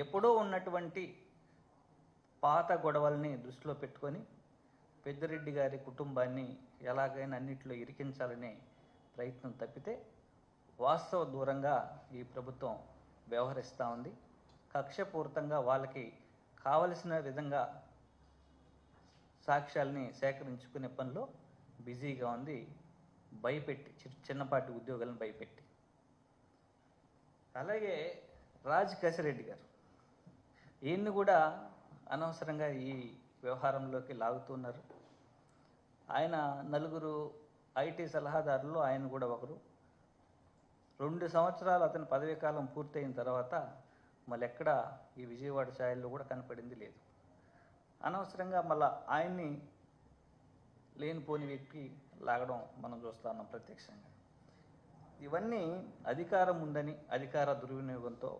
ఎప్పుడో ఉన్నటువంటి పాత గొడవల్ని దృష్టిలో పెట్టుకొని పెద్దిరెడ్డి గారి కుటుంబాన్ని ఎలాగైనా అన్నింటిలో ఇరికించాలనే ప్రయత్నం తప్పితే వాస్తవ దూరంగా ఈ ప్రభుత్వం వ్యవహరిస్తూ ఉంది. కక్షపూరితంగా వాళ్ళకి కావలసిన విధంగా సాక్ష్యాల్ని సేకరించుకునే పనిలో బిజీగా ఉంది, భయపెట్టి చిన్నపాటి ఉద్యోగాలను భయపెట్టి. అలాగే రాజ్ కసిరెడ్డి గారు ఈయన్ని కూడా అనవసరంగా ఈ వ్యవహారంలోకి లాగుతున్నారు. ఆయన నలుగురు ఐటీ సలహాదారులు ఆయన కూడా ఒకరు. 2 సంవత్సరాలు అతని పదవీ కాలం పూర్తయిన తర్వాత మళ్ళీ ఎక్కడ ఈ విజయవాడ ఛాయల్లో కూడా కనపడింది లేదు. అనవసరంగా మళ్ళీ ఆయన్ని లేనిపోని వ్యక్తి లాగడం మనం చూస్తూ ఉన్నాం ప్రత్యక్షంగా. ఇవన్నీ అధికారం ఉందని, అధికార దుర్వినియోగంతో